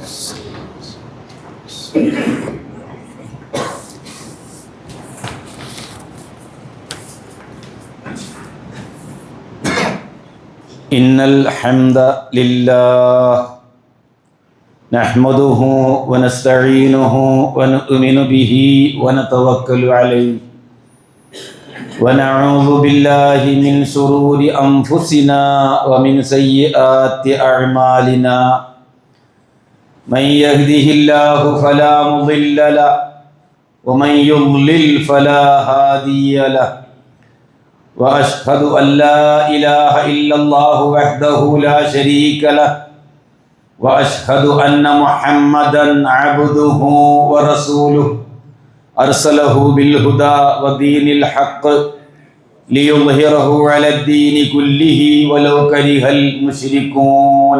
إن الحمد لله نحمده ونستعينه ونؤمن به ونتوكل عليه ونعوذ بالله من شرور أنفسنا ومن سيئات أعمالنا من يهده الله فلا مضل له ومن يضلل فلا هادي له وأشهد أن لا إله إلا الله وحده لا شريك له وأشهد أن محمدًا عبده ورسوله أرسله بالهدى ودين الحق ليظهره على الدين كله ولو كره المشركون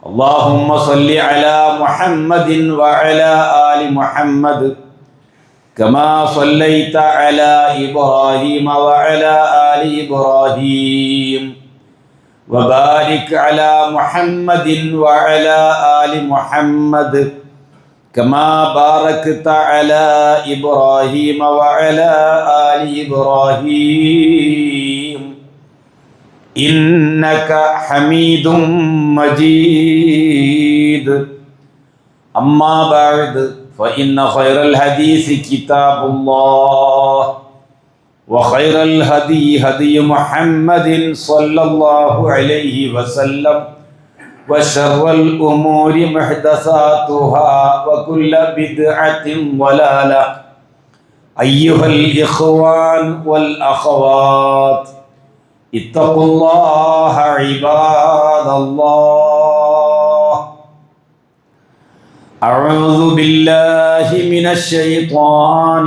اللهم صل على محمد وعلى آل محمد كما صليت على إبراهيم وعلى آل إبراهيم وبارك على محمد وعلى آل محمد كما باركت على إبراهيم وعلى آل إبراهيم إنك حميد مجيد أما بعد فإن خير الحديث كتاب الله وخير الهدي هدي محمد صلى الله عليه وسلم وشر الأمور محدثاتها وكل بدعة ضلالة أيها الإخوان والأخوات اتقوا الله عباد الله أعوذ بالله من الشيطان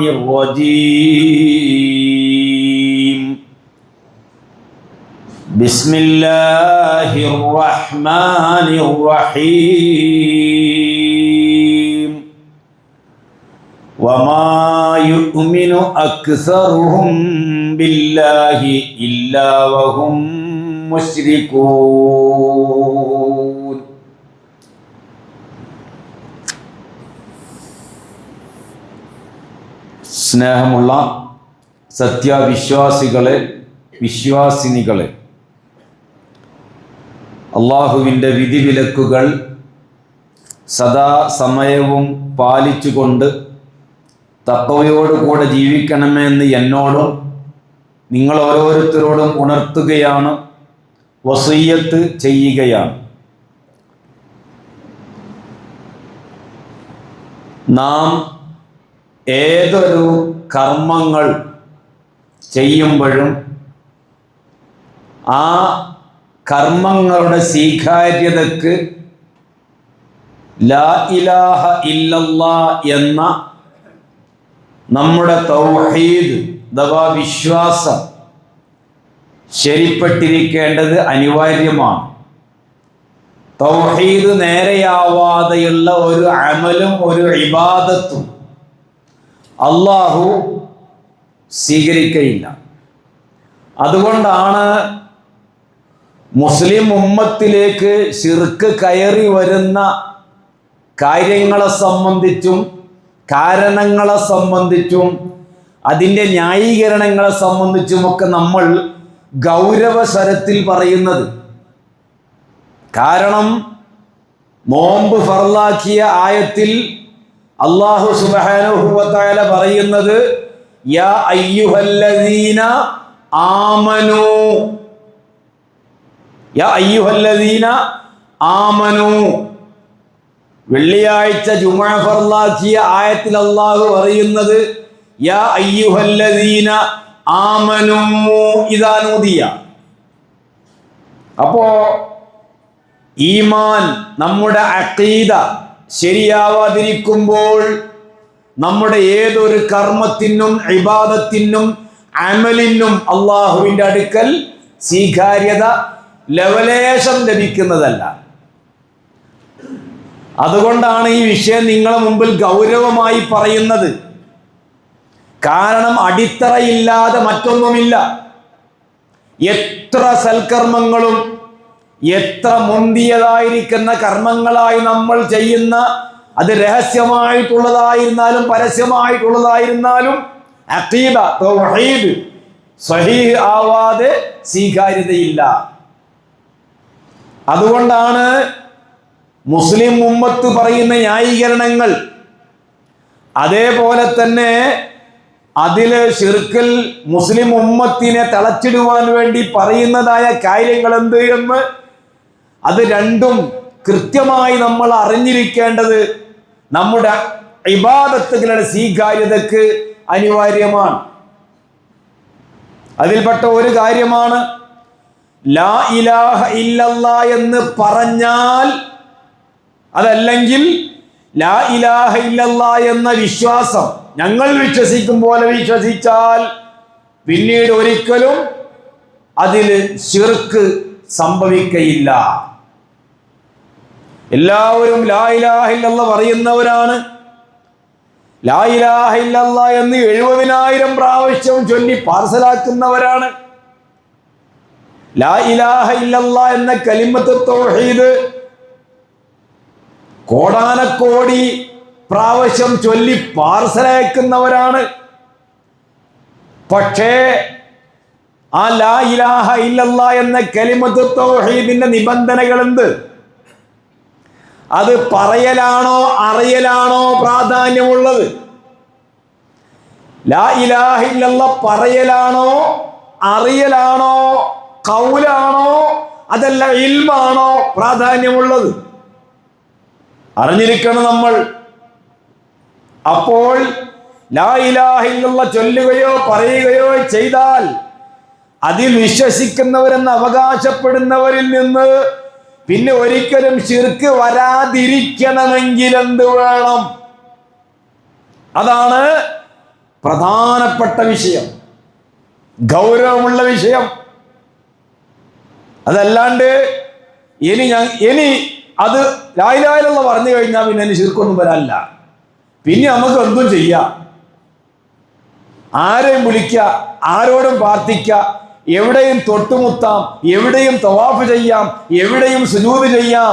الرجيم بسم الله الرحمن الرحيم وما يؤمن أكثرهم بالله إلا وهم مشركون സ്നേഹമുള്ള സത്യവിശ്വാസികളെ വിശ്വാസിനികളെ അള്ളാഹുവിൻ്റെ വിധിവിലക്കുകൾ സദാ സമയവും പാലിച്ചുകൊണ്ട് തഖ്വയോടുകൂടെ ജീവിക്കണമെന്ന് എന്നോടും നിങ്ങൾ ഓരോരുത്തരോടും ഉണർത്തുകയാണ്, വസിയ്യത്ത് ചെയ്യുകയാണ്. നാം ഏതൊരു കർമ്മങ്ങൾ ചെയ്യുമ്പോഴും ആ കർമ്മങ്ങളുടെ സ്വീകാര്യതക്ക് ലാ ഇലാഹ ഇല്ലല്ലാഹ് എന്ന നമ്മുടെ തൗഹീദ് അഥവാ വിശ്വാസം ശരിപ്പെട്ടിരിക്കേണ്ടത് അനിവാര്യമാണ്. തൗഹീദ് നേരെയാവാതെയുള്ള ഒരു അമലും ഒരു ഇബാദത്തും അല്ലാഹു സ്വീകരിക്കയില്ല. അതുകൊണ്ടാണ് മുസ്ലിം ഉമ്മത്തിലേക്ക് ശിർക്ക് കയറി വരുന്ന കാര്യങ്ങളെ സംബന്ധിച്ചും കാരണങ്ങളെ സംബന്ധിച്ചും അതിൻ്റെ ന്യായീകരണങ്ങളെ സംബന്ധിച്ചുമൊക്കെ നമ്മൾ ഗൗരവസ്വരത്തിൽ പറയുന്നത്. കാരണം നോമ്പ് ഫർളാക്കിയ ആയത്തിൽ അല്ലാഹു സുബ്ഹാനഹു വ തആല പറയുന്നത് യാ അയ്യുഹല്ലദീന ആമനൂ, യാ അയ്യുഹല്ലദീന ആമനൂ. വെള്ളിയാഴ്ച ജുമുഅ ഫർളാക്കിയ ആയത്തിൽ അല്ലാഹു പറയുന്നത് യാ അയ്യുഹല്ലദീന ആമനൂ ഇദാ നൂദിയ. അപ്പോ ഈമാൻ, നമ്മുടെ അഖീദ ശരിയാവാതിരിക്കുമ്പോൾ നമ്മുടെ ഏതൊരു കർമ്മത്തിനും ഇബാദത്തിനും അമലിനും അള്ളാഹുവിൻ്റെ അടുക്കൽ സ്വീകാര്യത ലവലേശം ലഭിക്കുന്നതല്ല. അതുകൊണ്ടാണ് ഈ വിഷയം നിങ്ങളുടെ മുമ്പിൽ ഗൗരവമായി പറയുന്നത്. കാരണം അടിത്തറയില്ലാതെ മറ്റൊന്നുമില്ല. എത്ര സൽക്കർമ്മങ്ങളും എത്ര മുന്തിയതായിരിക്കുന്ന കർമ്മങ്ങളായി നമ്മൾ ചെയ്യുന്ന, അത് രഹസ്യമായിട്ടുള്ളതായിരുന്നാലും പരസ്യമായിട്ടുള്ളതായിരുന്നാലും, അഖീദ തൗഹീദ് സ്വഹീഹ് ആവാതെ സ്വീകാര്യതയില്ല. അതുകൊണ്ടാണ് മുസ്ലിം ഉമ്മത്ത് പറയുന്ന ന്യായീകരണങ്ങൾ, അതേപോലെ തന്നെ അതില് ശിർക്കിൽ മുസ്ലിം ഉമ്മത്തിനെ തളച്ചിടുവാൻ വേണ്ടി പറയുന്നതായ കാര്യങ്ങൾ എന്ത് എന്ന്, അത് രണ്ടും കൃത്യമായി നമ്മൾ അറിഞ്ഞിരിക്കേണ്ടത് നമ്മുടെ ഇബാദത്തുകളുടെ സ്വീകാര്യതക്ക് അനിവാര്യമാണ്. അതിൽപ്പെട്ട ഒരു കാര്യമാണ് ലാ ഇലാഹ ഇല്ലല്ലാഹ് എന്ന് പറഞ്ഞാൽ, അതല്ലെങ്കിൽ ലാ ഇലാഹ ഇല്ലല്ലാഹ് എന്ന വിശ്വാസം ഞങ്ങൾ വിശ്വസിക്കും പോലെ വിശ്വസിച്ചാൽ പിന്നീട് ഒരിക്കലും അതിൽ ശിർക്ക് സംഭവിക്കയില്ല. എല്ലാവരും ലാ ഇലാഹ ഇല്ലല്ലാഹ് പറയുന്നവരാണ്. ലാ ഇലാഹ ഇല്ലല്ലാഹ് എന്ന് 70,000 പ്രാവശ്യം ചൊല്ലി പാർസലാക്കുന്നവരാണ്. ലാ ഇലാഹ ഇല്ലല്ലാഹ് എന്ന കലിമത്ത് തൗഹീദ് കോടാനക്കോടി പ്രാവശ്യം ചൊല്ലി പാർസലയക്കുന്നവരാണ്. പക്ഷേ ആ ലാ ഇലാഹ ഇല്ലല്ലാഹ് എന്ന കലിമത്ത് തൗഹീദിന്റെ നിബന്ധനകൾ എന്ത്? അത് പറയലാണോ അറിയലാണോ പ്രാധാന്യമുള്ളത്? ലാ ഇലാഹ ഇല്ലല്ലാഹ് പറയലാണോ അറിയലാണോ ഖൗലാണോ അതല്ല ഇൽമാണോ പ്രാധാന്യമുള്ളത്? അറിഞ്ഞിരിക്കണം നമ്മൾ. അപ്പോൾ ലാ ഇലാഹ ഇല്ലല്ലാഹ് ചൊല്ലുകയോ പറയുകയോ ചെയ്താൽ അതിൽ വിശ്വസിക്കുന്നവരെന്ന് അവകാശപ്പെടുന്നവരിൽ നിന്ന് പിന്നെ ഒരിക്കലും ശിർക്ക് വരാതിരിക്കണമെങ്കിൽ എന്ത് വേണം? അതാണ് പ്രധാനപ്പെട്ട വിഷയം, ഗൗരവമുള്ള വിഷയം. അതല്ലാണ്ട് ഇനി അത് ലാ ഇലാഹ ഇല്ലല്ലാഹ് പറഞ്ഞു കഴിഞ്ഞാൽ പിന്നെ അതിന് ശിർക്കൊന്നും വരാനില്ല. പിന്നെ നമുക്ക് എന്തും ചെയ്യാം, ആരെയും വിളിക്കുക, ആരോടും പ്രാർത്ഥിക്കുക, എവിടെയും തൊട്ടുമുത്താം, എവിടെയും തവാഫ് ചെയ്യാം, എവിടെയും സുജൂദ് ചെയ്യാം,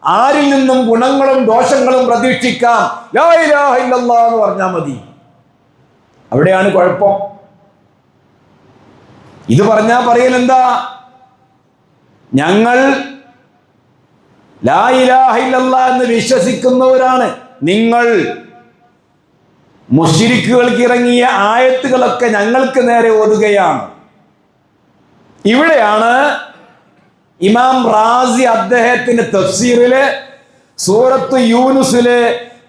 ആരിൽ നിന്നും ഗുണങ്ങളും ദോഷങ്ങളും പ്രതീക്ഷിക്കാം. ലാ ഇലാഹ ഇല്ലല്ലാഹ് എന്ന് പറഞ്ഞാൽ മതി. അവിടെയാണ് കുഴപ്പം. ഇത് പറഞ്ഞാൽ പറയൽ എന്താ? ഞങ്ങൾ ലാ ഇലാഹ ഇല്ലല്ലാഹ് എന്ന് വിശ്വസിക്കുന്നവരാണ്. നിങ്ങൾ മുശ്രിക്കുകൾക്ക് ഇറങ്ങിയ ആയത്തുകളൊക്കെ ഞങ്ങൾക്ക് നേരെ ഓതുകയാണ്. ഇവിടെയാണ് ഇമാം റാസി അദ്ദേഹത്തിന്റെ തഫ്സീറിലെ സൂറത്ത് യൂനുസിലെ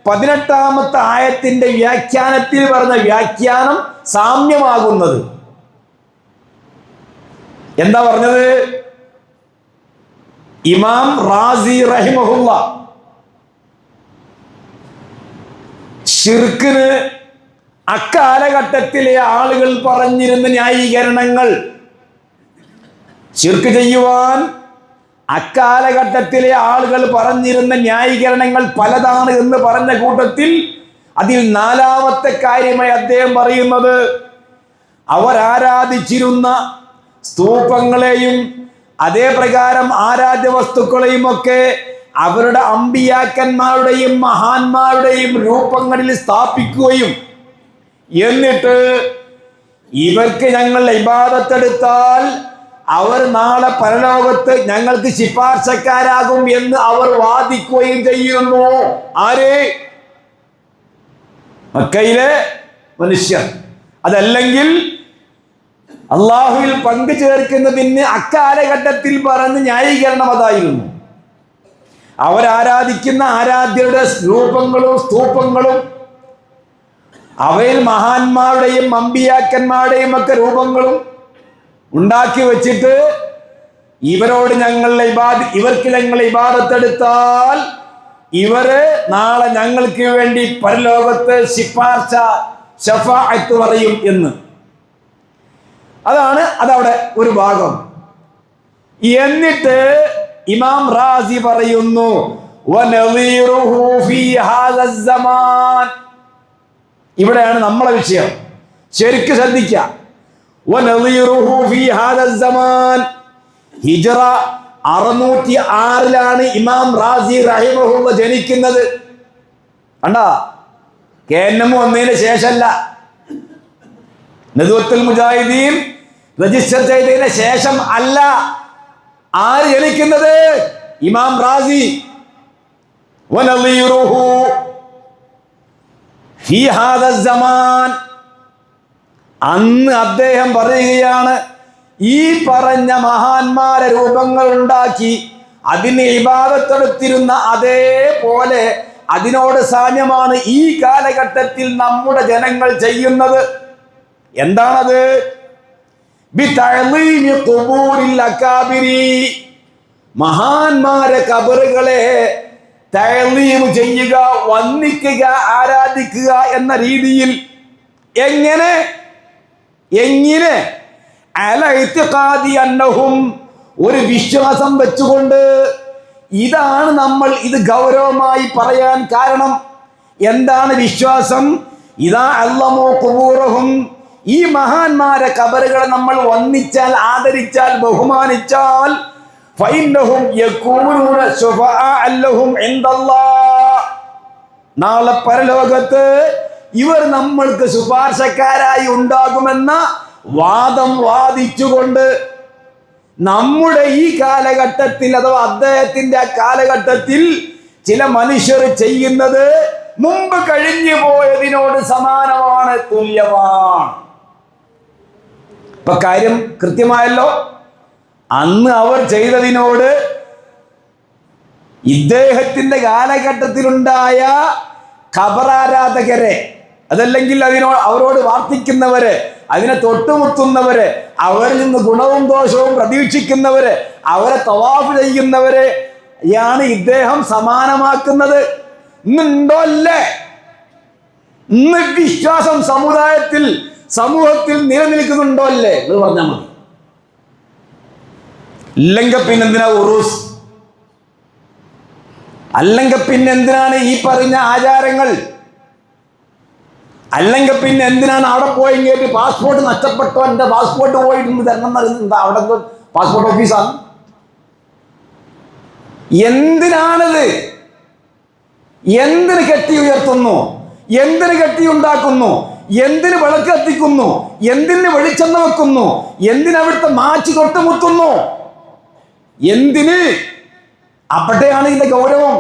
18-ാമത്തെ ആയത്തിന്റെ വ്യാഖ്യാനത്തിൽ പറഞ്ഞ വ്യാഖ്യാനം സാമ്യമാകുന്നത്. എന്താ പറഞ്ഞത്? ഇമാം റാസി റഹിമഹുല്ലാ ശിർക്കിന് അക്കാലഘട്ടത്തിലെ ആളുകൾ പറഞ്ഞിരുന്ന ന്യായീകരണങ്ങൾ, ശിർക്ക് ചെയ്യുവാൻ അക്കാലഘട്ടത്തിലെ ആളുകൾ പറഞ്ഞിരുന്ന ന്യായീകരണങ്ങൾ പലതാണ് എന്ന് പറഞ്ഞ കൂട്ടത്തിൽ അതിൽ 4-ാമത്തെ കാര്യമായി അദ്ദേഹം പറയുന്നത്, അവരാരാധിച്ചിരുന്ന സ്തൂപങ്ങളെയും അതേ പ്രകാരം ആരാധ്യ വസ്തുക്കളെയും ഒക്കെ അവരുടെ അമ്പിയാക്കന്മാരുടെയും മഹാന്മാരുടെയും രൂപങ്ങളിൽ സ്ഥാപിക്കുകയും എന്നിട്ട് ഇവർക്ക് ഞങ്ങൾ ഇബാദത്തെടുത്താൽ അവർ നാളെ പരലോകത്ത് ഞങ്ങൾക്ക് ശിപാർശക്കാരാകും എന്ന് അവർ വാദിക്കുകയും ചെയ്യുന്നു. ആര്? മക്കയിലെ മനുഷ്യർ. അതല്ലെങ്കിൽ അള്ളാഹുവിൽ പങ്കു ചേർക്കുന്നതിന് അക്കാലഘട്ടത്തിൽ പറഞ്ഞ ന്യായീകരണം അതായിരുന്നു. അവരാരാധിക്കുന്ന ആരാധ്യരുടെ രൂപങ്ങളും സ്തൂപങ്ങളും അവയിൽ മഹാന്മാരുടെയും അമ്പിയാക്കന്മാരുടെയും ഒക്കെ രൂപങ്ങളും ഉണ്ടാക്കി വെച്ചിട്ട് ഇവർക്ക് ഞങ്ങൾ ഇബാദത്തെടുത്താൽ ഇവര് നാളെ ഞങ്ങൾക്ക് വേണ്ടി പരലോകത്ത് ശിപാർശ ശഫാഅത്ത് പറയും എന്ന്. അതവിടെ ഒരു ഭാഗം. എന്നിട്ട് ഇമാം റാസി പറയുന്നു, ഇവിടെയാണ് നമ്മളെ വിഷയം, ശരിക്ക് ശ്രദ്ധിക്കുക. ഹിജ്റ 606 ഇമാം റാസി റഹിമഹുള്ള ജനിക്കുന്നത്. കണ്ടാ, KNM വന്നതിന് ശേഷമല്ല, നദ്വത്തുൽ മുജാഹിദീൻ രജിസ്റ്റർ ചെയ്തതിന് ശേഷം അല്ല ആര് ജനിക്കുന്നത്? ഇമാം റാസി. വനളീറുഹു ഫീ ഹാദ സമാൻ, അന്ന് അദ്ദേഹം പറയുകയാണ്, ഈ പറഞ്ഞ മഹാന്മാരെ രൂപങ്ങൾ ഉണ്ടാക്കി അതിന് ഇബാദത്തെടുത്തിരുന്ന അതേപോലെ അതിനോട് സാമ്യമാണ് ഈ കാലഘട്ടത്തിൽ നമ്മുടെ ജനങ്ങൾ ചെയ്യുന്നത്. എന്താണത്? ബിതഅലീമി ഖുബൂരിൽ അകാബിരി, മഹാന്മാരെ ഖബറുകളെ തഅലീം ചെയ്യുക, വന്ദിക്കുക, ആരാധിക്കുക എന്ന രീതിയിൽ. എങ്ങനെ? അല ഇത്തിഖാദി അന്നഹും, ഒരു വിശ്വാസം വെച്ചുകൊണ്ട്. ഇതാണ് നമ്മൾ ഇത് ഗൗരവമായി പറയാൻ കാരണം. എന്താണ് വിശ്വാസം? ഇദാ അല്ലമു ഖുബൂറഹും, ഈ മഹാന്മാരെ ഖബറുകളെ നമ്മൾ വന്ദിച്ചാൽ, ആദരിച്ചാൽ, ബഹുമാനിച്ചാൽ, ഫഇന്നഹും യകൂനൂന ശുഫആഅ ലഹും ഇൻദല്ലാഹ്, നാളെ പരലോകത്ത് ഇവർ നമ്മൾക്ക് ശുപാർശക്കാരായി ഉണ്ടാകുമെന്ന വാദം വാദിച്ചുകൊണ്ട് നമ്മുടെ ഈ കാലഘട്ടത്തിൽ അഥവാ അദ്ദേഹത്തിന്റെ ആ കാലഘട്ടത്തിൽ ചില മനുഷ്യർ ചെയ്യുന്നത് മുമ്പ് കഴിഞ്ഞു പോയതിനോട് സമാനമാണ്, തുല്യമാണ്. ഇപ്പൊ കാര്യം കൃത്യമായല്ലോ. അന്ന് അവർ ചെയ്തതിനോട് ഇദ്ദേഹത്തിന്റെ കാലഘട്ടത്തിലുണ്ടായ ഖബറാരാധകരെ, അതല്ലെങ്കിൽ അവരോട് വാർത്തിക്കുന്നവര്, അതിനെ തൊട്ടുമുത്തുന്നവര്, അവരിൽ നിന്ന് ഗുണവും ദോഷവും പ്രതീക്ഷിക്കുന്നവര്, അവരെ തവാഫ് ചെയ്യുന്നവരെ യാണ് ഇദ്ദേഹം സമാനമാക്കുന്നത്. ഇന്നുണ്ടോ അല്ലേ? ഇന്ന് വിശ്വാസം സമൂഹത്തിൽ നിലനിൽക്കുന്നുണ്ടോ അല്ലേ? എന്ന് പറഞ്ഞാൽ മതി. ഇല്ലെങ്കിൽ പിന്നെന്തിനാ ഉറൂസ്? അല്ലെങ്കിൽ പിന്നെ എന്തിനാണ് ഈ പറഞ്ഞ ആചാരങ്ങൾ? അല്ലെങ്കിൽ പിന്നെ എന്തിനാണ് അവിടെ പോയെങ്കിൽ പാസ്പോർട്ട് നഷ്ടപ്പെട്ടോ, എൻ്റെ പാസ്പോർട്ട് പോയിട്ടുണ്ട് തരണം എന്നറിയുന്നത് അവിടെ പാസ്പോർട്ട് ഓഫീസാണ്. എന്തിനാണിത്? എന്തിന് കെട്ടി ഉയർത്തുന്നു? എന്തിന് കെട്ടി ഉണ്ടാക്കുന്നു? എന്തിന് വിളക്ക് കത്തിക്കുന്നു? എന്തിന് വെളിച്ചെണ്ണ വെക്കുന്നു? എന്തിനവിടുത്തെ മാച്ച് തൊട്ടുമുത്തുന്നു? എന്തിന്? അവിടെയാണ് ഇതിന്റെ ഗൗരവം.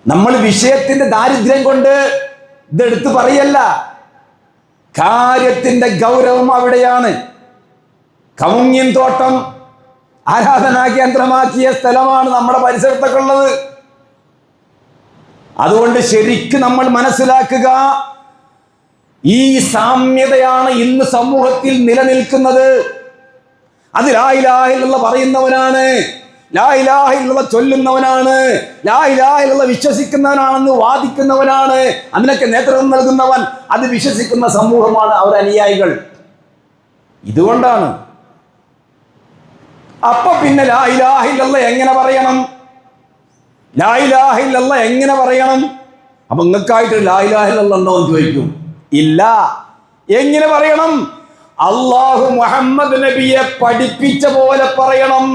നമ്മൾ വിഷയത്തിന്റെ ദാരിദ്ര്യം കൊണ്ട് ഇതെടുത്ത് പറയല്ല, കാര്യത്തിന്റെ ഗൗരവം അവിടെയാണ്. കമുങ്ങിൻ തോട്ടം ആരാധനാ കേന്ദ്രമാക്കിയ സ്ഥലമാണ് നമ്മുടെ പരിസരത്തൊക്കെ ഉള്ളത്. അതുകൊണ്ട് ശരിക്കും നമ്മൾ മനസ്സിലാക്കുക, ഈ സാമ്യതയാണ് ഇന്ന് സമൂഹത്തിൽ നിലനിൽക്കുന്നത്. അത് ലാ ഇലാഹ ഇല്ലല്ലാഹ് പറയുന്നവനാണ്, ലാ ഇലാഹ ഇല്ലല്ലാഹ് ചൊല്ലുന്നവനാണ്, ലാ ഇലാഹ ഇല്ലല്ലാഹ് വിശ്വസിക്കുന്നവനാണെന്ന് വാദിക്കുന്നവനാണ്, അതിനൊക്കെ നേതൃത്വം നൽകുന്നവൻ, അത് വിശ്വസിക്കുന്ന സമൂഹമാണ് അവർ അനുയായികൾ. ഇതുകൊണ്ടാണ്. അപ്പൊ പിന്നെ ലാ ഇലാഹ ഇല്ലല്ലാഹ് എങ്ങനെ പറയണം? ലാ ഇലാഹ ഇല്ലല്ലാഹ് എങ്ങനെ പറയണം? അപ്പൊ നിങ്ങൾക്കായിട്ട് ലാ ഇലാഹ ഇല്ലല്ലാഹ് ഉണ്ടോ എന്ന് ചോദിക്കും. ഇല്ല. എങ്ങനെ പറയണം? അല്ലാഹു മുഹമ്മദ് നബിയെ പഠിപ്പിച്ച പോലെ പറയണം.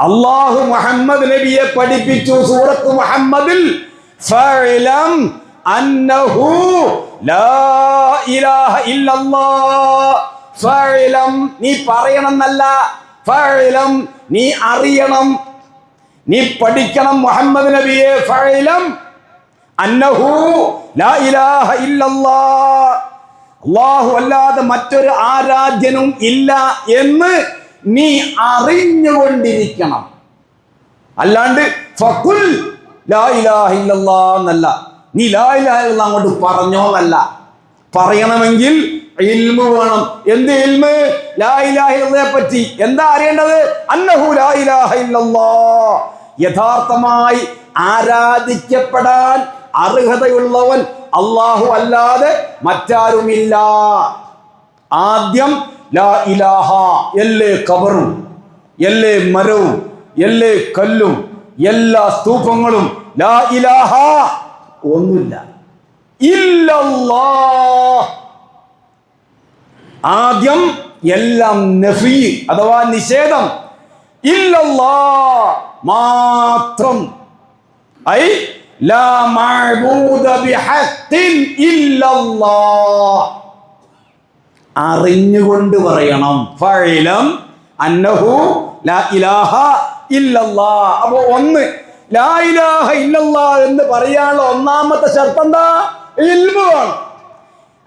അല്ലാഹു മുഹമ്മദ് നബിയെ പഠിപ്പിച്ചു സൂറത്ത് മുഹമ്മദിൽ, ഫഅലം അന്നഹു ലാ ഇലാഹ ഇല്ലല്ലാഹ്. ഫഅലം നീ പറയണം എന്നല്ല, ഫഅലം നീ അറിയണം, നീ പഠിക്കണം മുഹമ്മദ് നബിയെ. ഫഅലം അന്നഹു ലാ ഇലാഹ ഇല്ലല്ലാഹ്, അല്ലാഹു അല്ലാതെ മറ്റൊരു ആരാധ്യനും ഇല്ല എന്ന് നീ അറിഞ്ഞുകൊണ്ടിരിക്കണം. അല്ലാണ്ട് ഫഖുൽ ലാ ഇലാഹ ഇല്ലല്ലാഹ് എന്നല്ല, നീ ലാ ഇലാഹ ഇല്ലല്ലാഹ് അങ്ങോട്ട് പറഞ്ഞോന്നല്ല. പറയണമെങ്കിൽ ഇൽമു വേണം. എന്ത് ഇൽമ്? ലാ ഇലാഹ ഇല്ലല്ലാഹയെ പറ്റി എന്താ അറിയേണ്ടത്? അന്നഹു ലാ ഇലാഹ ഇല്ലല്ലാഹ്, യഥാർത്ഥമായി ആരാധിക്കപ്പെടാൻ അർഹതയുള്ളവൻ അല്ലാഹു അല്ലാതെ മറ്റാരുമില്ല. ആദ്യം ലാ ഇലാഹ, എല്ലേ ഖബറും, എല്ലേ മരവും, എല്ലേ കല്ലും, എല്ലാ സ്തൂപങ്ങളും, ലാ ഇലാഹ ഒന്നുമില്ല. ഇല്ലല്ലാഹ്, ആദ്യം എല്ലാം നഫി അഥവാ നിഷേധം. ഇല്ലല്ലാഹ് മാത്രം. ഐ ലാ മഅബൂദ ബിഹഖിൻ ഇല്ലല്ലാഹ്. അറിഞ്ഞുകൊണ്ട് പറയണം. ഫഇലം അന്നഹു ലാ ഇലാഹ ഇല്ലല്ലാഹ്. അപ്പോ ഒന്ന് ലാ ഇലാഹ ഇല്ലല്ലാഹ് എന്ന് പറയാനുള്ള ഒന്നാമത്തെ ഷർത്ത് എന്താ? ഇൽമു വേണം.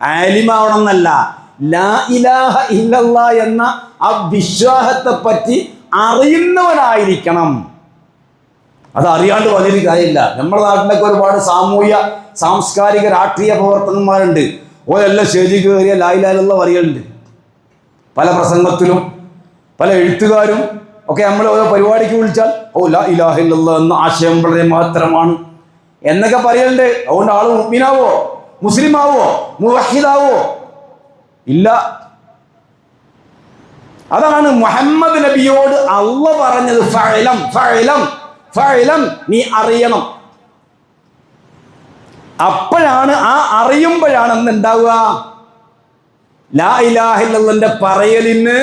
ആലിമാവണമെന്നല്ല, ലാ ഇലാഹ ഇല്ലല്ലാഹ് എന്ന ആ വിശ്വാസത്തെ പറ്റി അറിയുന്നവനായിരിക്കണം. അത് അറിയാണ്ട് വലിയൊരു കാര്യമില്ല. നമ്മുടെ നാട്ടിലൊക്കെ ഒരുപാട് സാമൂഹ്യ സാംസ്കാരിക രാഷ്ട്രീയ പ്രവർത്തകന്മാരുണ്ട്. ഓരെല്ലാം സ്റ്റേജിൽ കയറിയ ലാ ഇലാഹ ഇല്ലല്ലാഹ് പറയുന്നുണ്ട്. പല പ്രസംഗത്തിലും പല എഴുത്തുകാരും ഒക്കെ നമ്മൾ ഓരോ പരിപാടിക്ക് വിളിച്ചാൽ ലാ ഇലാഹ ഇല്ലല്ലാഹ് എന്ന ആശയം വളരെ മഹത്തരമാണ് എന്നൊക്കെ പറയുന്നുണ്ട്. അതുകൊണ്ട് ആള് മുഅ്മിനാവോ, മുസ്ലിമാവോ, മുവഹിദാവോ? ഇല്ല. അതാണ് മുഹമ്മദ് നബിയോട് അള്ളാഹ് പറഞ്ഞത്, ഫഅലം ഫഅലം ഫഅലം, നീ അറിയണം. അപ്പോഴാണ്, ആ അറിയുമ്പോഴാണ് എന്തുണ്ടാവുക? ലാ ഇലാഹ ഇല്ലല്ലാഹ്ന്റെ പറയലിന്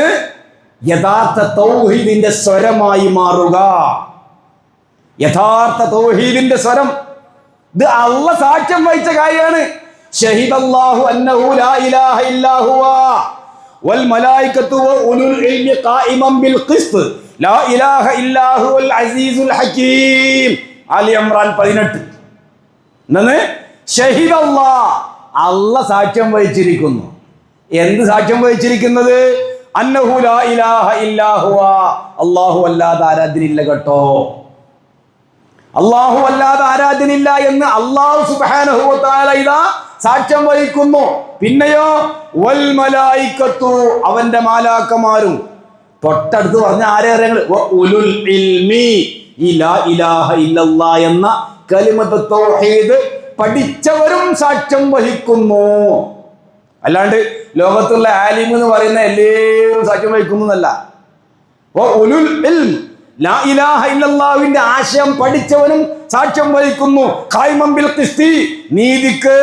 യഥാർത്ഥ തൗഹീദിന്റെ സ്വരമായി മാറുക. യഥാർത്ഥ തൗഹീദിന്റെ സ്വരം. ഇത് അള്ളാഹ് സാക്ഷ്യം വഹിച്ച കാര്യമാണ്. ഷഹിദല്ലാഹു അന്നഹു ലാ ഇലാഹ ഇല്ലാ ഹുവ വൽ മലായികത്തു വ ഉലുൽ ഇൽമി ഖായിമൻ ബിൽ ഖിസ്ത് ലാ ഇലാഹ ഇല്ലാ ഹുവൽ അസീസുൽ ഹകീം. ആലി ഇംറാൻ 18. എന്താണ്? ഷഹിദല്ലാഹ്, അള്ളാഹ് സാക്ഷ്യം വഹിച്ചിരിക്കുന്നു. എന്ത് സാക്ഷ്യം വഹിച്ചിരിക്കുന്നത്? അന്നഹു ലാ ഇലാഹ ഇല്ലാ ഹുവ, അല്ലാഹു അല്ലാതെ ആരാധ്യനില്ല കേട്ടോ. അല്ലാഹു അല്ലാതെ ആരാധ്യനില്ല എന്ന് അല്ലാഹു സുബ്ഹാനഹു വ തആല ഇതാ സാക്ഷ്യം വഹിക്കുന്നു. പിന്നെയോ വൽ മലായികത്തു, അവന്റെ മാലാക്കമാരും. തൊട്ടടുത്ത് പറഞ്ഞ ആരെ അറിയങ്ങൾ? ഉലുൽ ഇൽമി, ഈ ലാ ഇലാഹ ഇല്ലല്ലാഹ് എന്ന കലിമത്ത് തൗഹീദ് പഠിച്ചവരും സാക്ഷ്യം വഹിക്കുന്നു. അല്ലാണ്ട് ലോകത്തുള്ള ആലിം എന്ന് പറയുന്ന എല്ലാവരും സാക്ഷ്യം വഹിക്കുന്നു എന്നല്ല. ഉലുൽ ഇൽം, ലാ ഇലാഹ ഇല്ലല്ലാഹുവിന്റെ ആശയം പഠിച്ചവനും സാക്ഷ്യം വഹിക്കുന്നു. ഖായിമൻ ബിൽ ഖിസ്തി, നീതിക്ക്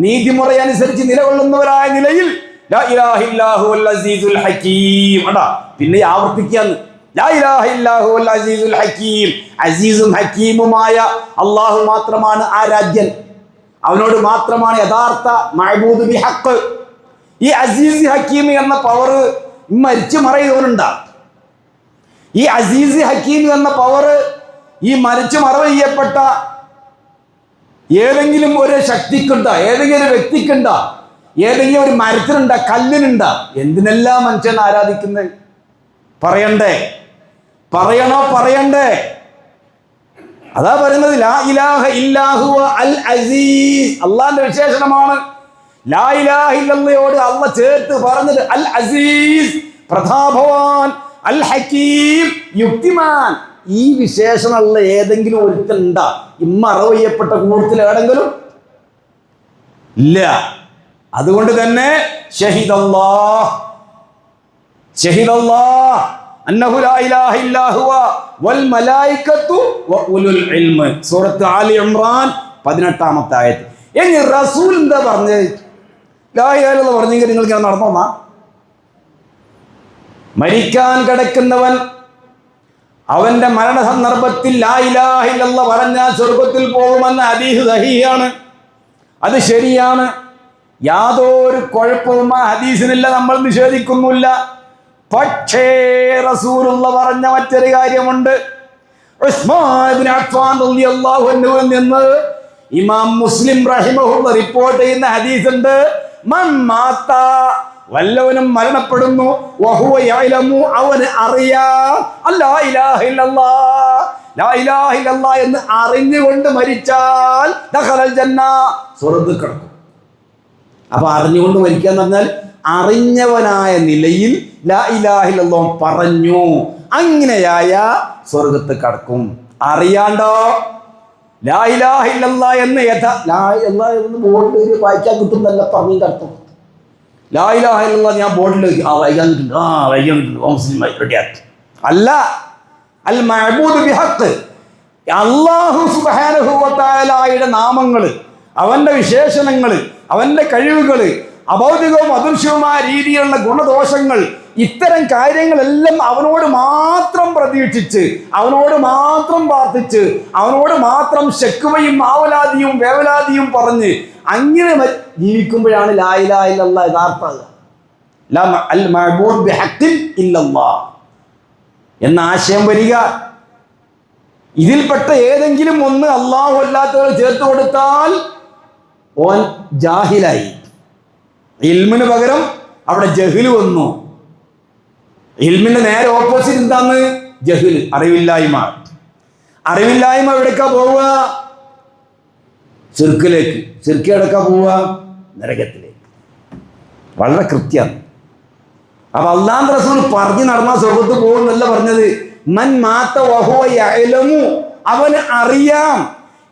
നീതിമുറ അനുസരിച്ച് നിലകൊള്ളുന്നവരായ നിലയിൽ ലാ ഇലാഹ ഇല്ലാഹു വൽ അസീസുൽ ഹകീം. അടാ പിന്നെ ആവർത്തിക്കാന്ന്, ലാ ഇലാഹ ഇല്ലാഹു വൽ അസീസുൽ ഹകീം. അസീസും ഹക്കീമുമായ അല്ലാഹു മാത്രമാണ് ആരാധ്യൻ. അവനോട് മാത്രമാണ് യഥാർത്ഥ മഅബൂദ് ബിഹഖ്. ഈ അസീസ് ഹക്കീം എന്ന പവർ മരിച്ചു മറയുന്നവനുണ്ടാ. ഈ അസീസ് ഹക്കീം എന്ന പവർ ഈ മരിച്ചു മറവ് ചെയ്യപ്പെട്ട ഏതെങ്കിലും ഒരു ശക്തിക്കുണ്ട, ഏതെങ്കിലും ഒരു വ്യക്തിക്കുണ്ട, ഏതെങ്കിലും ഒരു മരത്തിനുണ്ട, കല്ലിനുണ്ട? എന്തിനെല്ലാം മനുഷ്യൻ ആരാധിക്കുന്നത്? പറയണ്ടേ? പറയണ്ടേ? അതാ പറയുന്നത് ലാ ഇലാഹ ഇല്ലാ ഹുവ അൽ അസീസ്, അള്ളാന്റെ വിശേഷണമാണ്. ലാ ഇലാഹ ഇല്ലല്ലാഹയോട് അള്ളാഹ് ചേർത്ത് പറഞ്ഞത് അൽ അസീസ്, പ്രതാപവാൻ, അൽ ഹക്കീം, യുക്തിമാൻ. ഈ വിശേഷണമുള്ള ഏതെങ്കിലും ഒരുത്തനുണ്ടാ മറവ് ചെയ്യപ്പെട്ട കൂട്ടത്തിൽ ഏതെങ്കിലും? ഇല്ല. അതുകൊണ്ട് തന്നെ ഷഹിദല്ലാഹ് അന്നഹു ലാ ഇലാഹ ഇല്ലാ ഹുവ വൽ മലായികത്തു വ ഉലുൽ ഇൽമ്, സൂറത്ത് ആലി ഇംറാൻ 18-ാമത്തെ ആയത്ത്. ഇനി റസൂൽ എന്താ പറഞ്ഞത്? ലാ ഇലാഹ ഇല്ലല്ലാഹ് പറഞ്ഞെങ്കിൽ നിങ്ങൾ ഇങ്ങനെ നടന്നോന്നാ? മരിക്കാൻ കിടക്കുന്നവൻ അവന്റെ മരണ സന്ദർഭത്തിൽ ലാ ഇലാഹ ഇല്ലല്ലാഹ് പറഞ്ഞാൽ സ്വർഗത്തിൽ പോകുമെന്ന ഹദീസ് സഹീഹാണ്. അത് ശരിയാണ്. യാതൊരു കുഴപ്പവും ആ ഹദീസിനില്ല, നമ്മൾ നിഷേധിക്കുന്നില്ല. പക്ഷേ റസൂലുള്ള പറഞ്ഞ മറ്റൊരു കാര്യമുണ്ട്. ഉസ്മാൻ ഇബ്നു അഫ്ഫാൻ റളിയല്ലാഹു അൻഹുവിൽ നിന്ന് ഇമാം മുസ്ലിം റഹിമഹുള്ള റിപ്പോർട്ട് ചെയ്യുന്ന ഹദീസ് ഉണ്ട്. മൻ മാത, വല്ലവനും മരണപ്പെടുന്നു, വഹുവ യഅലമു, അവന് അറിയാം, അല്ലാ ഇലാഹ ഇല്ലല്ലാഹ്, ലാ ഇലാഹ ഇല്ലല്ലാഹ് എന്ന് അറിഞ്ഞുകൊണ്ട് മരിച്ചാൽ ദഖലൽ ജന്ന, സ്വർഗ്ഗത്തിൽ കടക്കും. അപ്പൊ അറിഞ്ഞുകൊണ്ട് മരിക്കുക എന്ന് പറഞ്ഞാൽ അറിഞ്ഞവനായ നിലയിൽ ലാ ഇലാഹ ഇല്ലല്ലാഹ് പറഞ്ഞു, അങ്ങനെയായ സ്വർഗ്ഗത്തിൽ കടക്കും. അറിയാണ്ടോ ലാ ഇലാഹ ഇല്ലല്ലാഹ് എന്ന് ലാ ഇലാഹ എന്ന് ബോർഡിൽ വായിക്കാൻ കിട്ടുന്നല്ല പറഞ്ഞതിന്റെ അർത്ഥം. ലാ ഇലാഹ ഇല്ലല്ലാഹ് ഞാൻ ബോർഡിൽ വായിക്കാൻ കിട്ടുന്നുണ്ട്, വായിക്കാൻ കിട്ടുന്നുണ്ട്, മുസ്ലിമായി റെഡിയാക്കി അല്ല. അൽ മഅബൂദ് ബിഹഖ്, അല്ലാഹു സുബ്ഹാനഹു വ തആലയുടെ നാമങ്ങൾ, അവന്റെ വിശേഷണങ്ങൾ, അവന്റെ കഴിവുകൾ, അഭൗതികവും അദൃശ്യവുമായ രീതിയിലുള്ള ഗുണദോഷങ്ങൾ, ഇത്തരം കാര്യങ്ങളെല്ലാം അവനോട് മാത്രം പ്രതീക്ഷിച്ച്, അവനോട് മാത്രം പ്രാർത്ഥിച്ച്, അവനോട് മാത്രം ശക്വയും ആവലാതിയും വേവലാതിയും പറഞ്ഞ് അങ്ങനെ ജീവിക്കുമ്പോഴാണ് ലാ ഇലാഹ ഇല്ലല്ലാഹ് യഥാർത്ഥമാകുക. ലാ അൽ മഅബൂദ് ബിഹഖിൻ ഇല്ലല്ലാഹ് എന്ന ആശയം വരിക. ഇതിൽപ്പെട്ട ഏതെങ്കിലും ഒന്ന് അല്ലാഹു അല്ലാത്തവർ ചേർത്ത് കൊടുത്താൽ ഓൻ ജാഹിലായി. ഇൽമിന് പകരം അവിടെ ജഹിൽ വന്നു. ഇൽമിന്റെ നേരെ ഓപ്പോസിറ്റ് എന്താന്ന്? ജഹിൽ, അറിവില്ലായ്മ. അറിവില്ലായ്മ എവിടേക്കാ പോവുക? ശിർക്കിലേക്ക്. ശിർക്ക് എവിടേക്കാ പോവുക? നരകത്തിലേക്ക്. വളരെ കൃത്യമാണ്. അപ്പൊ അല്ലാഹുവിന്റെ റസൂൽ പറഞ്ഞു നടന്ന സ്വർഗ്ഗത്ത് പോകുന്നല്ല പറഞ്ഞത്. മൻ മാത വഹുവ യഅലമു, അവന് അറിയാം,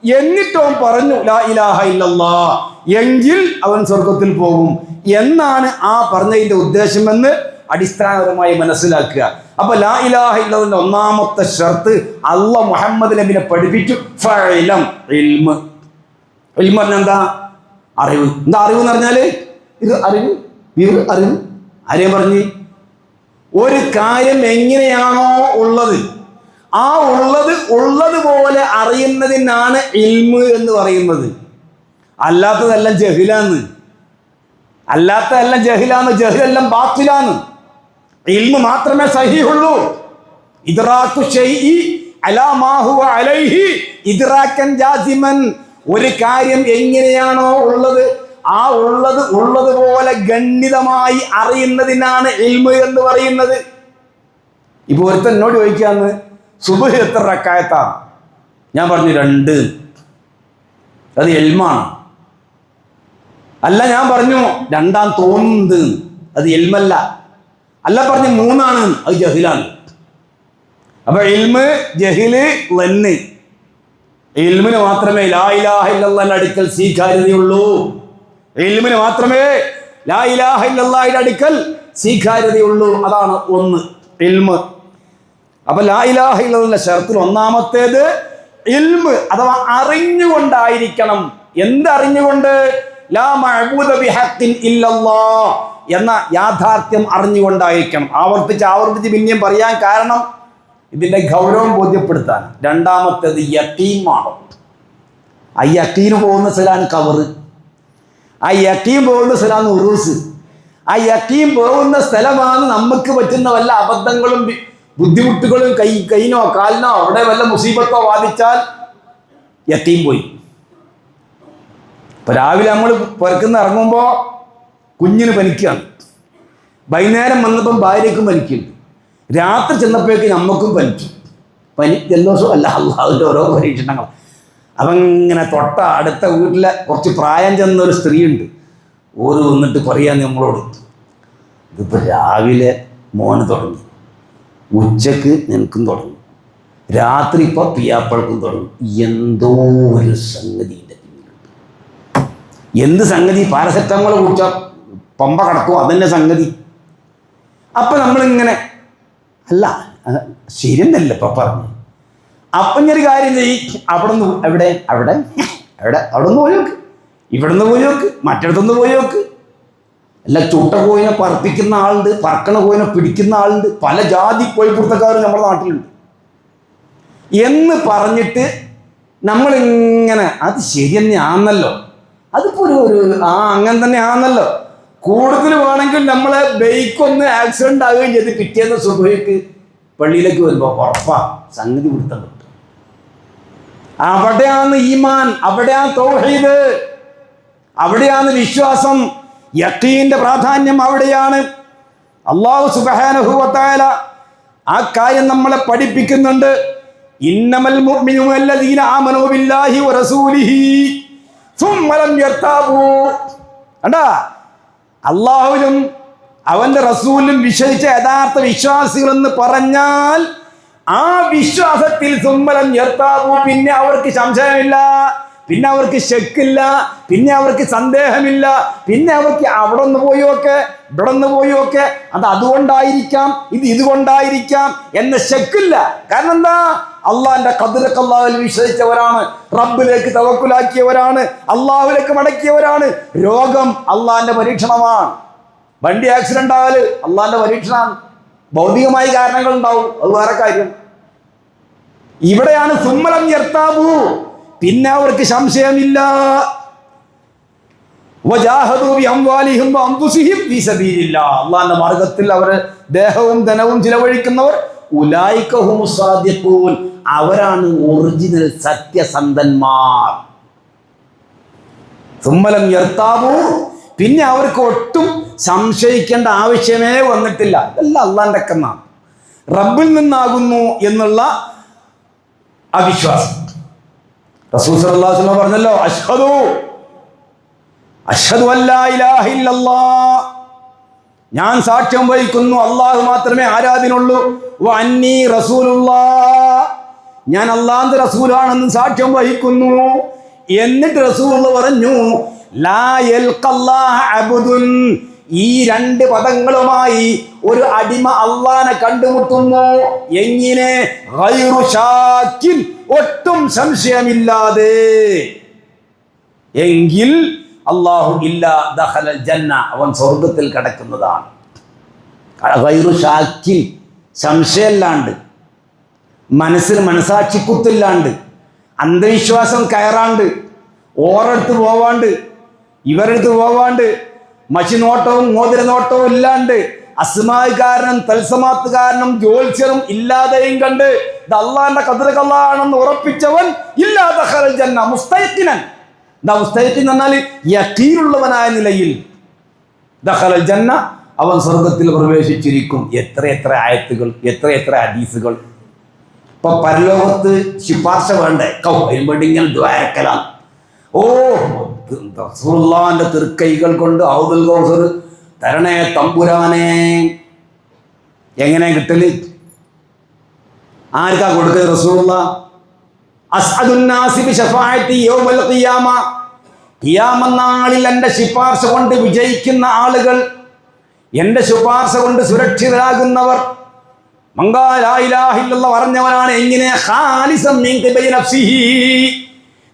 എന്നിട്ടവൻ പറഞ്ഞു ലാ ഇലാഹ ഇല്ലല്ലാഹ്, എങ്കിൽ അവൻ സ്വർഗത്തിൽ പോകും എന്നാണ് ആ പറഞ്ഞതിന്റെ ഉദ്ദേശമെന്ന് അടിസ്ഥാനപരമായി മനസ്സിലാക്കുക. അപ്പൊ ലാ ഇലാഹ ഇല്ലല്ലാഹുവിന്റെ ഒന്നാമത്തെ ഷർത്ത് അല്ലാഹ് മുഹമ്മദ് നബിനെ പഠിപ്പിച്ചു. ഫഇലം, ഇൽമ്. ഇൽമ് പറഞ്ഞാൽ എന്താ? അറിവ്. എന്താ അറിവ് എന്ന് പറഞ്ഞാല്? ഇത് അറിവ്, ഇത് അറിവ്. ആരെയും പറഞ്ഞു? ഒരു കാര്യം എങ്ങനെയാണോ ഉള്ളത്, ആ ഉള്ളതുപോലെ അറിയുന്നതിനാണ് ഇൽമ് എന്ന് പറയുന്നത്. അല്ലാത്തതെല്ലാം ജഹിലാന്ന്. ജഹിലെല്ലാം ബാത്തിലാന്ന്. ഇൽമ് മാത്രമേ സഹീഹുള്ളൂ. ഇദ്റാഖു ശൈഇ അലാ മാ ഹുവ അലൈഹി ഇദ്റാക്കൻ ജാസിമൻ. ഒരു കാര്യം എങ്ങനെയാണോ ഉള്ളത്, ആ ഉള്ളതുപോലെ ഗണ്യതമായി അറിയുന്നതിനാണ് ഇൽമ് എന്ന് പറയുന്നത്. ഇപ്പൊ ഒരുത്തൻ എന്നോട് ചോദിക്കാന്ന്, സുബ്ഹ് എത്ര റക്അത്താണ്? ഞാൻ പറഞ്ഞു 2. അത് ഇൽമാണ്. അല്ല, ഞാൻ പറഞ്ഞു 2 തോന്നുന്നത്, അത് ഇൽമല്ല. അല്ല, പറഞ്ഞു 3, അത് ജഹിലാണ്. അപ്പൊ ഇൽമ്, ജഹില്, വന്ന്. ഇൽമിന് മാത്രമേ ലാ ഇലാഹ ഇല്ലല്ലാഹിന്റെ അടുക്കൽ സ്വീകാര്യതയുള്ളൂ. ഇൽമിന് മാത്രമേ ലാ ഇലാഹ ഇല്ലല്ലാഹിന്റെ അടുക്കൽ സ്വീകാര്യതയുള്ളൂ. അതാണ് 1, ഇൽമ്. അപ്പൊ ലാ ഇലാഹ ഇല്ലല്ലാഹിന്റെ ഷർത്തിൽ ഒന്നാമത്തേത് ഇൽമ്, അഥവാ അറിഞ്ഞുകൊണ്ടായിരിക്കണം. എന്തറിഞ്ഞുകൊണ്ട്? ലാ മഅബൂദ ബിഹഖിൻ ഇല്ലല്ലാഹ് എന്ന യാഥാർത്ഥ്യം അറിഞ്ഞുകൊണ്ടായിരിക്കണം. ആവർത്തിച്ച് പിന്നെയും പറയാൻ കാരണം ഇതിന്റെ ഗൗരവം ബോധ്യപ്പെടുത്താൻ. രണ്ടാമത്തേത് യഖീനാണ്. ആ യഖീന് പോകുന്ന സ്ഥലമാണ് കവറ്. ആ യഖീൻ പോകുന്ന സ്ഥലമാണ് ഉറൂസ്. ആ യഖീൻ പോകുന്ന സ്ഥലമാണ് നമുക്ക് പറ്റുന്ന വല്ല അബദ്ധങ്ങളും ബുദ്ധിമുട്ടുകളും കൈനോ കാലിനോ അവിടെ വല്ല മുസീബത്തോ ബാധിച്ചാൽ യഖീൻ പോയി. ഇപ്പൊ രാവിലെ നമ്മൾ പുറത്തുനിന്ന് ഇറങ്ങുമ്പോൾ കുഞ്ഞിന് പനിക്കുകയാണ്. വൈകുന്നേരം വന്നപ്പം ഭാര്യയ്ക്കും പനിക്കുന്നുണ്ട്. രാത്രി ചെന്നപ്പോഴേക്ക് നമുക്കും പനിച്ചു. പനി ജലദോഷം അല്ല, അള്ളാഹുവിൻ്റെ ഓരോ പരീക്ഷണങ്ങൾ. അപ്പം ഇങ്ങനെ തൊട്ട അടുത്ത വീട്ടിലെ കുറച്ച് പ്രായം ചെന്നൊരു സ്ത്രീയുണ്ട്. ഓര് വന്നിട്ട് പറയാൻ നമ്മളോട്, ഇതിപ്പോൾ രാവിലെ മോന് തുടങ്ങി, ഉച്ചക്ക് നിനക്കും തുടങ്ങി, രാത്രി ഇപ്പോൾ പിയാപ്പഴക്കും തുടങ്ങി. എന്തോ ഒരു സംഗതിൻ്റെ പിന്നിലുണ്ട്. എന്ത് സംഗതി? പാരസെറ്റമോൾ കുടിച്ചാൽ പമ്പ കടക്കും, അതന്നെ സംഗതി. അപ്പം നമ്മളിങ്ങനെ അല്ല ശരിയെന്നല്ല ഇപ്പം പറഞ്ഞു. അപ്പം ഒരു കാര്യം ചെയ്യും, അവിടെ നിന്ന് പോയി നോക്ക്, ഇവിടെ നിന്ന് പോയി നോക്ക്, മറ്റിടത്തുനിന്ന് പോയി നോക്ക്. അല്ല, ചുട്ട കോയിനെ പറപ്പിക്കുന്ന ആളുണ്ട്, പറക്കണ കോയിനെ പിടിക്കുന്ന ആളുണ്ട്, പല ജാതി കോഴിപ്പുറത്തക്കാരും നമ്മുടെ നാട്ടിലുണ്ട് എന്ന് പറഞ്ഞിട്ട് നമ്മളിങ്ങനെ അത് ശരി തന്നെയാണല്ലോ, അതിപ്പോൾ അങ്ങനെ തന്നെ ആണല്ലോ. കൂടുതൽ വേണമെങ്കിൽ നമ്മളെ ബൈക്കൊന്ന് ആക്സിഡന്റ് ആവുകയും ചെയ്ത് പിറ്റേന്ന് സുബഹിക്ക് പള്ളിയിലേക്ക് വരുമ്പോൾ ഉറപ്പാ സംഗതി പിടുത്തം കിട്ടും. അവിടെയാണ് ഈമാൻ, അവിടെയാണ് തൗഹീദ്, അവിടെയാണ് വിശ്വാസം. യഖീന്റെ പ്രാധാന്യം അവിടെയാണ്. അല്ലാഹു സുബ്ഹാനഹു വ തആല ആ കാര്യം നമ്മളെ പഠിപ്പിക്കുന്നുണ്ട്. ഇന്നമൽ മുഅ്മിനൂന അല്ലദീന ആമനൂ ബില്ലാഹി വ റസൂലിഹി സുമ്മ ലം യർതാബൂ. കണ്ടാ, അള്ളാഹുവിലും അവന്റെ റസൂലിലും വിശ്വസിച്ച യഥാർത്ഥ വിശ്വാസികൾ എന്ന് പറഞ്ഞാൽ ആ വിശ്വാസത്തിൽ സുമ്മലം യർത്താബു, പിന്നെ അവർക്ക് സംശയമില്ല, പിന്നെ അവർക്ക് ശക്കില്ല, പിന്നെ അവർക്ക് സന്ദേഹമില്ല, പിന്നെ അവർക്ക് അവിടെ ഒന്ന് പോയി നോക്ക്, ഇവിടന്ന് പോയി ഒക്കെ അത് അതുകൊണ്ടായിരിക്കാം, ഇതുകൊണ്ടായിരിക്കാം എന്ന ശക്കില്ല. കാരണം എന്താ? അള്ളാന്റെ ഖദറൊക്കെ അള്ളാഹുവിൽ വിശ്വസിച്ചവരാണ്, റബ്ബിലേക്ക് തവക്കുലാക്കിയവരാണ്, അള്ളാഹുവിലേക്ക് മടക്കിയവരാണ്. രോഗം അള്ളാന്റെ പരീക്ഷണമാണ്. വണ്ടി ആക്സിഡന്റ് ആവല് അള്ളാന്റെ പരീക്ഷണമാണ്. ഭൗതികമായ കാരണങ്ങൾ ഉണ്ടാവും, അത് വേറെ കാര്യം. ഇവിടെയാണ് സുമ്മലം യർത്താബു, പിന്നെ അവർക്ക് സംശയമില്ല. അള്ളാന്റെ മാർഗത്തിൽ അവർ ദേഹവും ധനവും ചിലവഴിക്കുന്നവർ ഉലൈക ഹുമുസ് സാദിഖൂൻ, അവരാണ് ഒറിജിനൽ സത്യസന്ധന്മാർ. സുമ്മലം യർത്താബു, പിന്നെ അവർക്ക് ഒട്ടും സംശയിക്കേണ്ട ആവശ്യമേ വന്നിട്ടില്ല. ഇതെല്ലാം അള്ളാന്റെ കന്നാണ്, റബ്ബിൽ നിന്നാകുന്നു എന്നുള്ള അവിശ്വാസം. റസൂൽ സല്ലല്ലാഹു അലൈഹി വസല്ലം പറഞ്ഞല്ലോ, അഷ്ഹദു അല്ലാ ഇലാഹ ഇല്ലല്ലാഹ്, ഞാൻ സാക്ഷ്യം വഹിക്കുന്നു അല്ലാഹു മാത്രമേ ആരാധ്യനുള്ളൂ, വ അന്നീ റസൂലുള്ളാഹ്, ഞാൻ അല്ലാഹുവിന്റെ റസൂലാണെന്ന് സാക്ഷ്യം വഹിക്കുന്നു. എന്നിട്ട് റസൂൽ പറഞ്ഞു, ലാ യൽഖല്ലാഹ അബ്ദുൻ, ഈ രണ്ട് പദങ്ങളുമായി ഒരു അടിമ അള്ളാനെ കണ്ടുമുട്ടുന്നു. എങ്ങനെ? ഗൈറു ശാക്കിൻ, ഒട്ടും സംശയമില്ലാതെ. എങ്കിൽ അല്ലാഹു ഇല്ലാ ദഖലൽ ജന്ന, അവൻ സ്വർഗത്തിൽ കടക്കുന്നതാണ്. ഗൈറു ശാക്കിൻ, സംശയമില്ലാണ്ട്, മനസ്സിൽ മനസാക്ഷിക്കുത്തില്ലാണ്ട്, അന്ധവിശ്വാസം കയറാണ്ട്, ഓരടുത്ത് പോവാണ്ട്, ഇവരടുത്ത് പോവാണ്ട്, മഷിനോട്ടവും മോതിരനോട്ടവും ഇല്ലാണ്ട്, അസ്മായ് കാരണം തൽസമാത്ത് കാരണം ജ്യോത്സ്യനും ഇല്ലാതെയും കണ്ട് ഇത് അള്ളാന്റെ ഖദറല്ലാണെന്ന് ഉറപ്പിച്ചവൻ ഇല്ലാ ദഖലൽ ജന്ന മുസ്തൈഖിനൻ. മുസ്തൈഖിൻ എന്നാൽ യഖീനുള്ളവനായ നിലയിൽ ദഖലൽ ജന്ന, അവൻ സ്വർഗത്തിൽ പ്രവേശിച്ചിരിക്കും. എത്ര ആയത്തുകൾ, എത്ര ഹദീസുകൾ. ഇപ്പൊ പരലോകത്ത് ശുപാർശ വേണ്ടേ? അതിനുവേണ്ടി ഇങ്ങനെ ദ്വാരക്കലാണ്. ഓ, റസൂലുള്ളാഹിന്റെ തൃക്കൈകൾ കൊണ്ട് ഔദുൽ കൗസർ തരണേ തമ്പുരാനെ. എങ്ങനെ കിട്ടല്? ആർക്കാ കൊടുക്കുക? റസൂലുള്ളാഹ്. അസ്അദുൻ നാസി ബിശഫാഅത്തി യൗമൽ ഖിയാമ, ഖിയാമത്ത് നാളിൽ എൻ്റെ ശുപാർശ കൊണ്ട് വിജയിക്കുന്ന ആളുകൾ, എൻ്റെ ശുപാർശ കൊണ്ട് സുരക്ഷിതരാകുന്നവർ. മങ്കാ ലാ ഇലാഹ ഇല്ലല്ലാഹ് പറഞ്ഞവനാണ്. എങ്ങനെ? ഖാലിസൻ മിൻ ഖിബലി നഫ്സിഹി,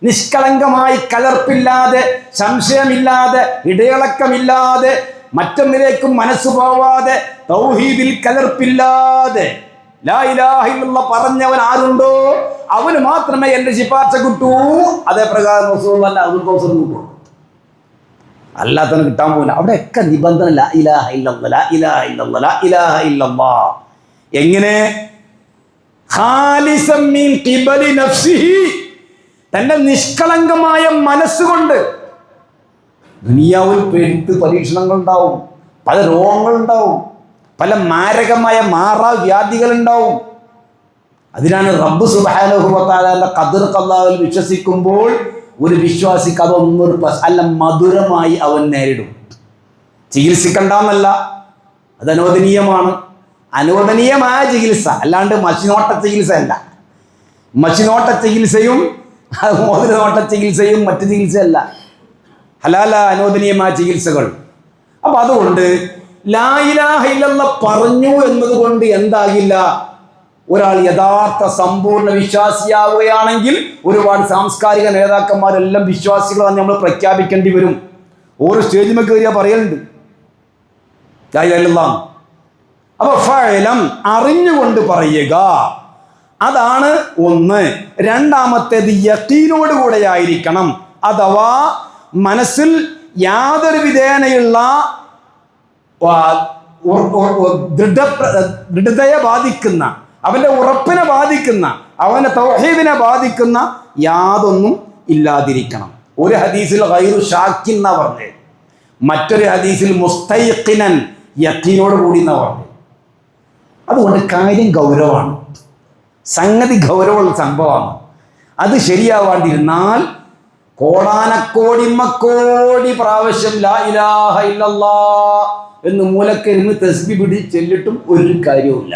നിഷ്കളങ്കമായി, കലർപ്പില്ലാതെ, സംശയമില്ലാതെ, ഇടയിളക്കമില്ലാതെ, മറ്റൊന്നിലേക്കും മനസ്സ് പോവാതെ, തൗഹീദിൽ കലർപ്പില്ലാതെ ലാ ഇലാഹ ഇല്ലല്ലാഹ് പറഞ്ഞവൻ ആരുണ്ടോ അവന് മാത്രമേ എൻ്റെ ശുപാർശ കിട്ടൂ. അതേ പ്രകാരം റസൂലുള്ളാഹിന്റെ ഔദുൽ കൗസർ കിട്ടൂ, അല്ലാത്തവന് കിട്ടാൻ പോകില്ല. അവിടെയൊക്കെ നിബന്ധന ലാ ഇലാഹ ഇല്ലല്ലാഹ്, ലാ ഇലാഹ ഇല്ലല്ലാഹ്, ലാ ഇലാഹ ഇല്ലല്ലാഹ്. എങ്ങനെ? ഖാലിസൻ മിൻ ഖിബലി നഫ്സിഹി, തന്റെ നിഷ്കളങ്കമായ മനസ്സുകൊണ്ട്. ദുനിയാവിൽ പെരുത്ത് പരീക്ഷണങ്ങൾ ഉണ്ടാവും, പല രോഗങ്ങളുണ്ടാവും, പല മാരകമായ മാറാവ്യാധികൾ ഉണ്ടാവും. അതിനാണ് റബ്ബ് സുബ്ഹാനഹു വ തആലയുടെ ഖദർ ഖല്ലാവിൽ വിശ്വസിക്കുമ്പോൾ ഒരു വിശ്വാസിക്ക് അതൊന്നൊരു അല്ല, മധുരമായി അവൻ നേരിടും. ചികിത്സിക്കണ്ടെന്നല്ല, അത് അനുവദനീയമാണ്. അനുവദനീയമായ ചികിത്സ, അല്ലാണ്ട് മഷിനോട്ട ചികിത്സ അല്ല. മഷിനോട്ട ചികിത്സയും മോതിരനോട്ട ചികിത്സയും മറ്റു ചികിത്സയല്ല, ഹലാല അനുവദനീയമായ ചികിത്സകൾ. അപ്പൊ അതുകൊണ്ട് ലാ ഇലാഹ ഇല്ലല്ലാഹ് പറഞ്ഞു എന്നതുകൊണ്ട് എന്താകില്ല? ഒരാൾ യഥാർത്ഥ സമ്പൂർണ്ണ വിശ്വാസിയാവുകയാണെങ്കിൽ ഒരുപാട് സാംസ്കാരിക നേതാക്കന്മാരെല്ലാം വിശ്വാസികളാണ് നമ്മൾ പ്രഖ്യാപിക്കേണ്ടി വരും. ഓരോ സ്റ്റേജിൽ കയറിയാൽ പറയലുണ്ട് ലാ ഇലാഹ ഇല്ലല്ലാഹ്. അപ്പൊ ഫഅലം, അറിഞ്ഞുകൊണ്ട് പറയുക, അതാണ് ഒന്ന്. രണ്ടാമത്തേത് യഖീനോട് കൂടെ ആയിരിക്കണം. അഥവാ മനസ്സിൽ യാതൊരു വിധേനയുള്ള ദൃഢതയെ ബാധിക്കുന്ന, അവന്റെ ഉറപ്പിനെ ബാധിക്കുന്ന, അവന്റെ തൗഹീദിനെ ബാധിക്കുന്ന യാതൊന്നും ഇല്ലാതിരിക്കണം. ഒരു ഹദീസിൽ ഗൈറു ഷാക്കിൻ എന്നാ പറഞ്ഞത്, മറ്റൊരു ഹദീസിൽ മുസ്തൈഖിനൻ, യഖീനോട് കൂടി എന്നാ പറഞ്ഞത്. അതുകൊണ്ട് കാര്യം ഗൗരവമാണ്, സംഗതി ഗൗരവമുള്ള സംഭവമാണ്. അത് ശരിയാവാണ്ടിരുന്നാൽ കോടാനക്കോടി പ്രാവശ്യം ലാ ഇലാഹ ഇല്ലല്ലാഹ് എന്ന് മൂലക്കരിന്ന് തസ്ബീഹ് പിടി ചെല്ലിട്ടും ഒരു കാര്യവുമില്ല.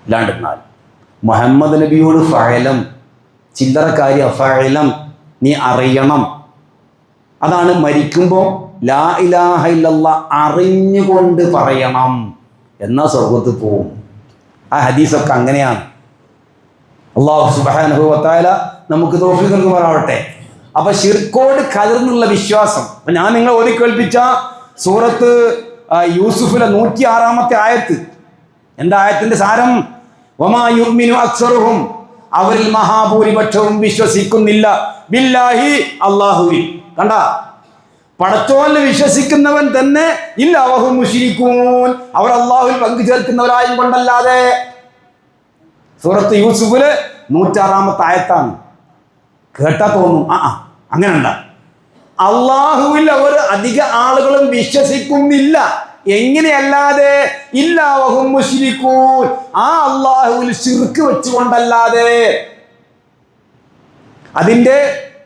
ഇല്ലാണ്ടിരുന്നാൽ മുഹമ്മദ് നബിയോട് ഫഅലം, ചില്ലറ കാര്യം ഫഅലം, നീ അറിയണം. അതാണ് മരിക്കുമ്പോൾ ലാ ഇലാഹ ഇല്ലല്ലാ അറിഞ്ഞുകൊണ്ട് പറയണം, എന്നാ സ്വർഗത്ത് പോവും. ആ ഹദീസൊക്കെ അങ്ങനെയാണ്. അല്ലാഹു സുബ്ഹാനഹു വ തആല നമുക്ക് തൗഫീഖ് നൽകുമാറാവട്ടെ. അപ്പൊ ശിർക്കോട് കലർന്നുള്ള വിശ്വാസം, ഞാൻ നിങ്ങൾ ഓതി കേൾപ്പിച്ച സൂറത്ത് യൂസുഫിലെ 106-ാമത്തെ ആയത്ത്, എന്താ ആയത്തിന്റെ സാരം? വമാ യുഅ്മിനു അക്സറുഹും, അവരിൽ മഹാഭൂരിപക്ഷവും വിശ്വസിക്കുന്നില്ല, ബില്ലാഹി, അല്ലാഹുവിൽ. കണ്ട, പടച്ചോനിൽ വിശ്വസിക്കുന്നവൻ തന്നെ ഇല്ല വഹും മുശ്രികൂൻ, അവർ അല്ലാഹുവിൽ പങ്കു ചേർക്കുന്നവരായും കൊണ്ടല്ലാതെ. സൂറത്ത് യൂസുഫില് 106-ാമത്തെ ആയത്താണ്. കേട്ടാ തോന്നും അങ്ങനെ ഉണ്ട. അള്ളാഹുവിൽ അവർ അധിക ആളുകളും വിശ്വസിക്കുന്നില്ല. എങ്ങനെയല്ലാതെ? ഇല്ലാ വഹും മുശ്രികൂൻ, ആ അള്ളാഹുവിൽ ശിർക്ക് വെച്ചുകൊണ്ടല്ലാതെ. അതിന്റെ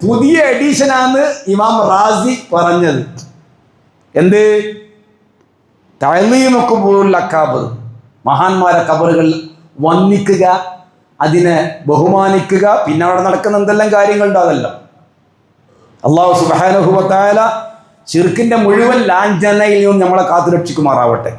പുതിയ എഡിഷനാണ് ഇമാം റാസി പറഞ്ഞത്. എന്ത്? തഅ്ലീമുക്കും ഖുബൂറുൽ അക്കാബിർ, മഹാന്മാരെ ഖബറുകൾ വന്ദിക്കുക, അതിനെ ബഹുമാനിക്കുക, പിന്നെ അവിടെ നടക്കുന്ന എന്തെല്ലാം കാര്യങ്ങളുണ്ട് അതെല്ലാം. അല്ലാഹു സുബ്ഹാനഹു വ തആല ശിർക്കിന്റെ മുഴുവൻ ലാഞ്ചനയിൽ നിന്നും നമ്മളെ കാത്തുരക്ഷിക്കുമാറാവട്ടെ.